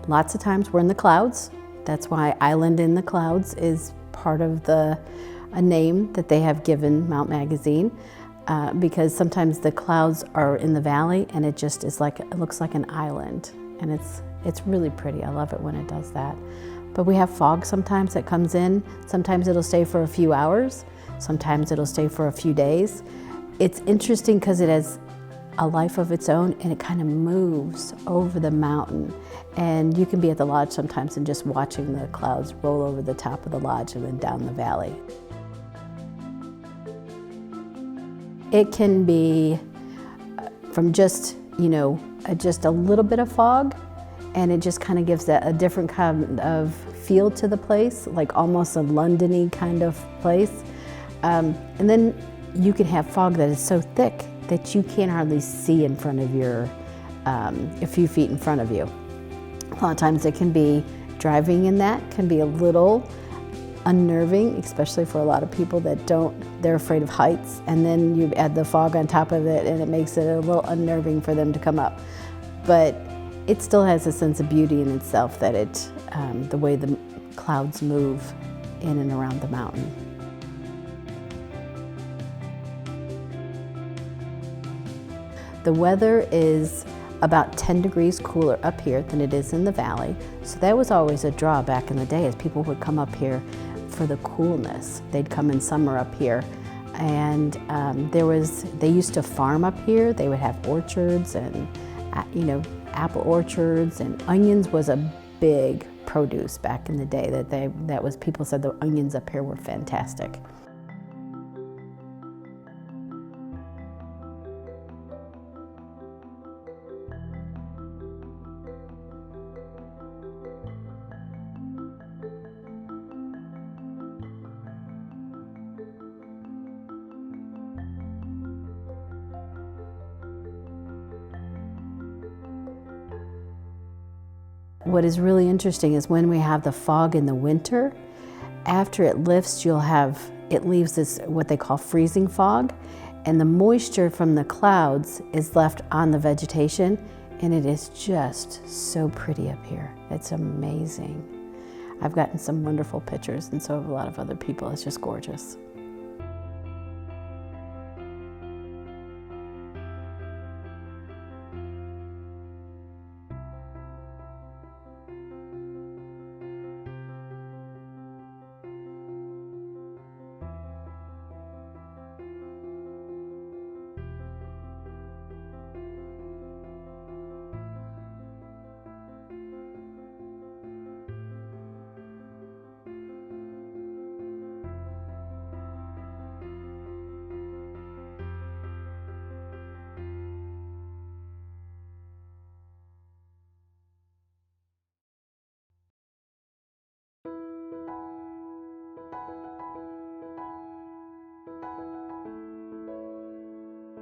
Lots of times we're in the clouds. That's why Island in the Clouds is part of a name that they have given Mount Magazine, because sometimes the clouds are in the valley and it just is like, it looks like an island, and it's really pretty. I love it when it does that. But we have fog sometimes that comes in. Sometimes it'll stay for a few hours. Sometimes it'll stay for a few days. It's interesting because it has a life of its own, and it kind of moves over the mountain. And you can be at the lodge sometimes and just watching the clouds roll over the top of the lodge and then down the valley. It can be from just, just a little bit of fog, and it just kind of gives a different kind of feel to the place, like almost a London-y kind of place. And then you can have fog that is so thick that you can't hardly see in front of a few feet in front of you. A lot of times it can be, driving in that can be a little unnerving, especially for a lot of people that they're afraid of heights, and then you add the fog on top of it and it makes it a little unnerving for them to come up. But it still has a sense of beauty in itself, that the way the clouds move in and around the mountain. The weather is about 10 degrees cooler up here than it is in the valley. So that was always a draw back in the day, as people would come up here for the coolness. They'd come in summer up here. And they used to farm up here. They would have orchards and, apple orchards, and onions was a big produce back in the day. People said the onions up here were fantastic. What is really interesting is when we have the fog in the winter, after it lifts, it leaves this, what they call freezing fog, and the moisture from the clouds is left on the vegetation, and it is just so pretty up here. It's amazing. I've gotten some wonderful pictures, and so have a lot of other people. It's just gorgeous.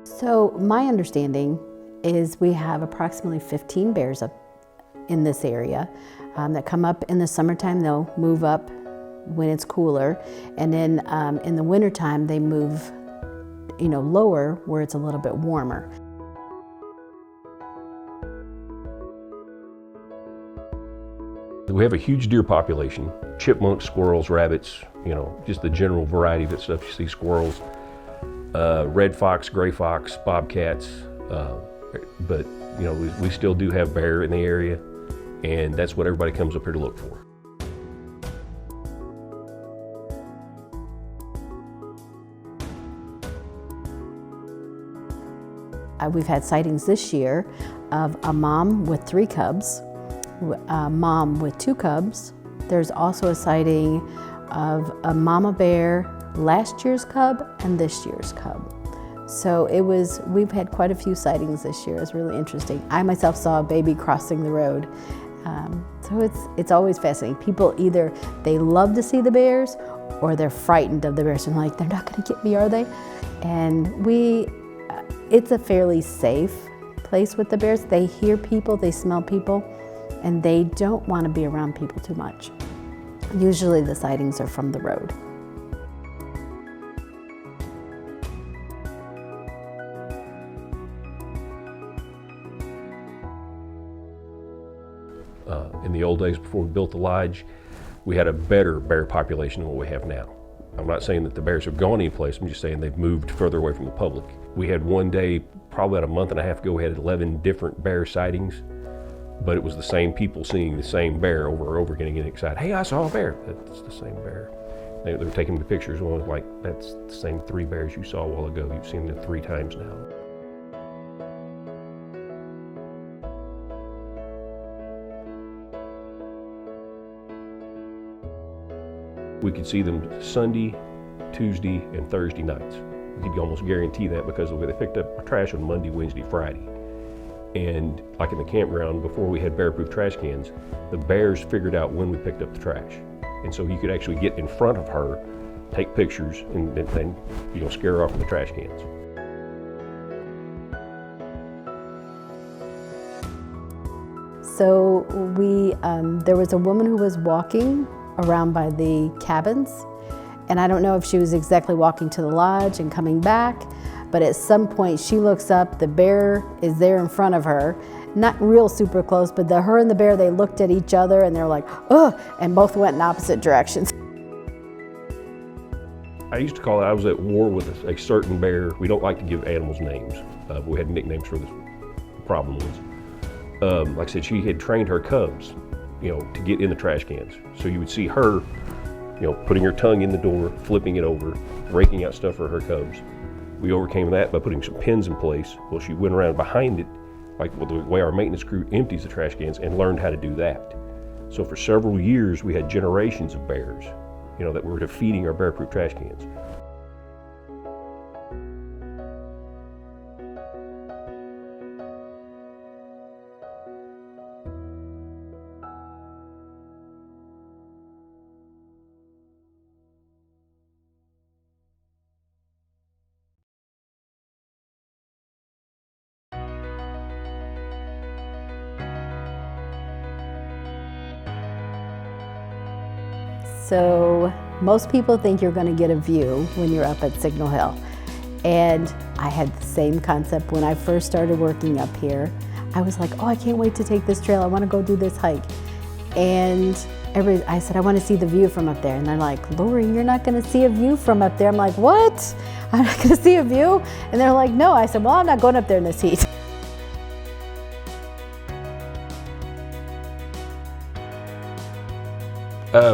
So my understanding is we have approximately 15 bears up in this area that come up in the summertime. They'll move up when it's cooler, and then in the wintertime they move lower where it's a little bit warmer. We have a huge deer population, chipmunks, squirrels, rabbits, just the general variety of that stuff. You see squirrels, red fox, gray fox, bobcats, but we still do have bear in the area, and that's what everybody comes up here to look for. We've had sightings this year of a mom with 3 cubs, a mom with 2 cubs. There's also a sighting of a mama bear, last year's cub and this year's cub. So we've had quite a few sightings this year. It's really interesting. I myself saw a baby crossing the road. So it's always fascinating. People either they love to see the bears or they're frightened of the bears and like, they're not gonna get me, are they? And it's a fairly safe place with the bears. They hear people, they smell people, and they don't want to be around people too much. Usually the sightings are from the road. In the old days before we built the lodge, we had a better bear population than what we have now. I'm not saying that the bears have gone anyplace, I'm just saying they've moved further away from the public. We had one day, probably about a month and a half ago, we had 11 different bear sightings, but it was the same people seeing the same bear over and over again and getting excited. Hey, I saw a bear. That's the same bear. They were taking the pictures, and I was like, that's the same 3 bears you saw a while ago. You've seen them 3 times now. We could see them Sunday, Tuesday, and Thursday nights. We could almost guarantee that because of the way they picked up trash on Monday, Wednesday, Friday. And like in the campground, before we had bear-proof trash cans, the bears figured out when we picked up the trash. And so you could actually get in front of her, take pictures, and then scare her off with the trash cans. So there was a woman who was walking around by the cabins, and I don't know if she was exactly walking to the lodge and coming back, but at some point she looks up, the bear is there in front of her, not real super close, but her and the bear, they looked at each other and they're like, ugh, and both went in opposite directions. I used to call it, I was at war with a certain bear. We don't like to give animals names. We had nicknames for the problem ones. Like I said, she had trained her cubs, to get in the trash cans. So you would see her, putting her tongue in the door, flipping it over, raking out stuff for her cubs. We overcame that by putting some pins in place. Well, she went around behind it, like the way our maintenance crew empties the trash cans, and learned how to do that. So for several years, we had generations of bears, that were defeating our bear-proof trash cans. So most people think you're going to get a view when you're up at Signal Hill. And I had the same concept when I first started working up here. I was like, oh, I can't wait to take this trail. I want to go do this hike. And I said, I want to see the view from up there. And they're like, Lori, you're not going to see a view from up there. I'm like, what? I'm not going to see a view? And they're like, no. I said, well, I'm not going up there in this heat.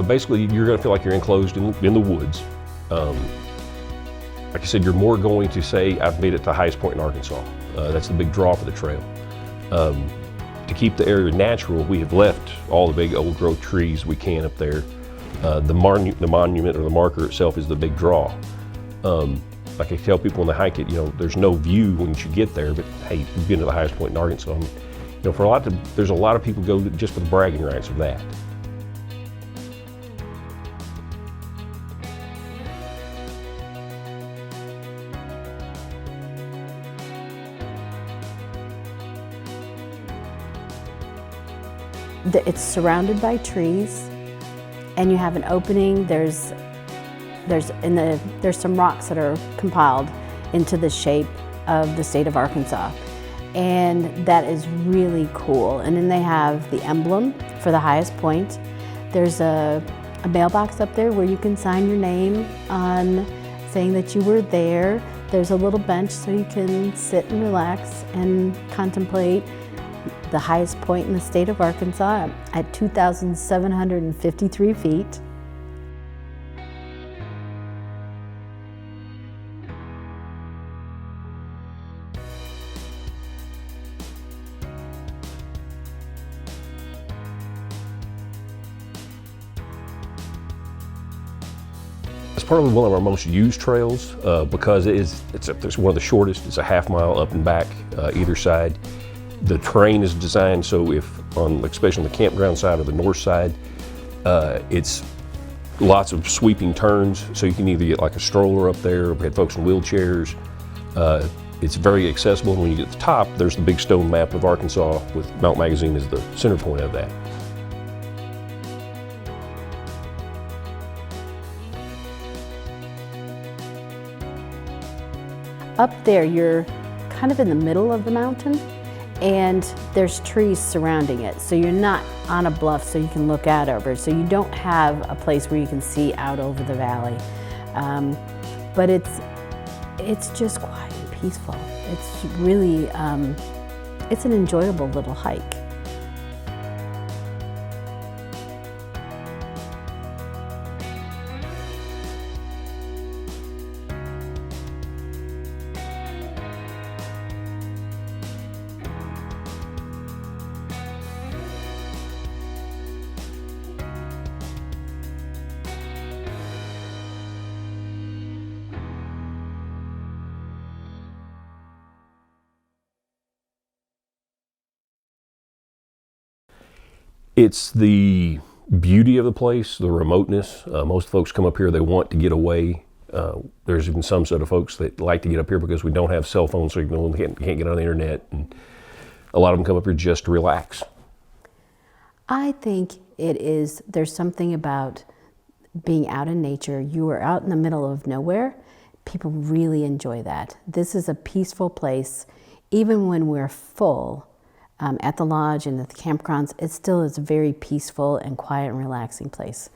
Basically, you're going to feel like you're enclosed in the woods. Like I said, you're more going to say, I've made it to Highpoint in Arkansas. That's the big draw for the trail. To keep the area natural, we have left all the big old growth trees we can up there. The monument or the marker itself is the big draw. Like I tell people when they hike it, there's no view when you get there, but hey, you've been to the highest point in Arkansas. And, there's a lot of people go just for the bragging rights of that. It's surrounded by trees, and you have an opening. There's some rocks that are compiled into the shape of the state of Arkansas, and that is really cool. And then they have the emblem for the highest point. There's a mailbox up there where you can sign your name on saying that you were there. There's a little bench so you can sit and relax and contemplate the highest point in the state of Arkansas at 2,753 feet. It's probably one of our most used trails because it's one of the shortest. It's a half-mile up and back either side. The terrain is designed so especially on the campground side or the north side, it's lots of sweeping turns, so you can either get like a stroller up there. We had folks in wheelchairs. It's very accessible. When you get to the top, there's the big stone map of Arkansas with Mount Magazine as the center point of that. Up there, you're kind of in the middle of the mountain, and there's trees surrounding it. So you're not on a bluff so you can look out over. So you don't have a place where you can see out over the valley. But it's just quiet and peaceful. It's really, it's an enjoyable little hike. It's the beauty of the place, the remoteness. Most folks come up here, they want to get away. There's even some set of folks that like to get up here because we don't have cell phone signal and can't get on the internet. And a lot of them come up here just to relax. I think there's something about being out in nature. You are out in the middle of nowhere. People really enjoy that. This is a peaceful place. Even when we're full, at the lodge and at the campgrounds, it still is a very peaceful and quiet and relaxing place.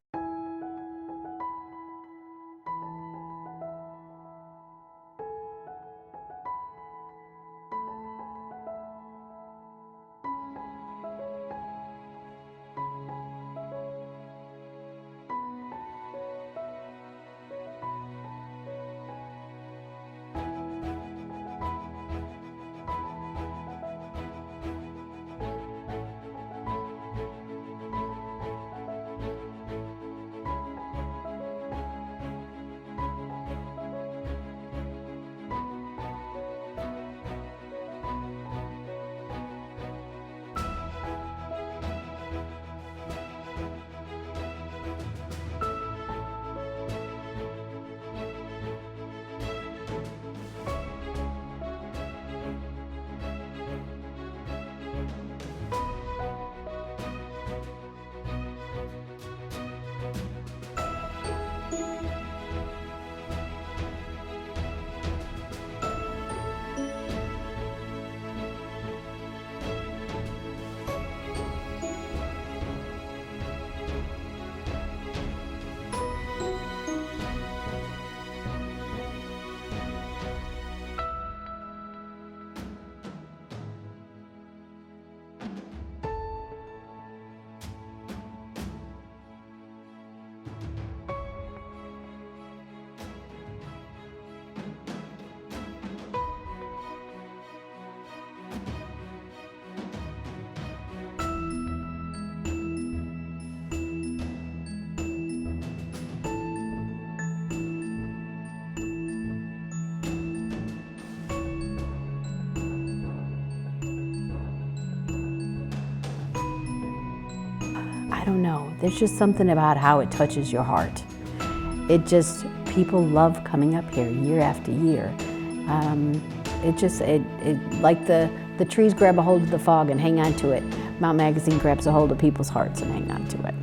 I don't know, there's just something about how it touches your heart. People love coming up here year after year. Like the trees grab a hold of the fog and hang on to it. Mount Magazine grabs a hold of people's hearts and hang on to it.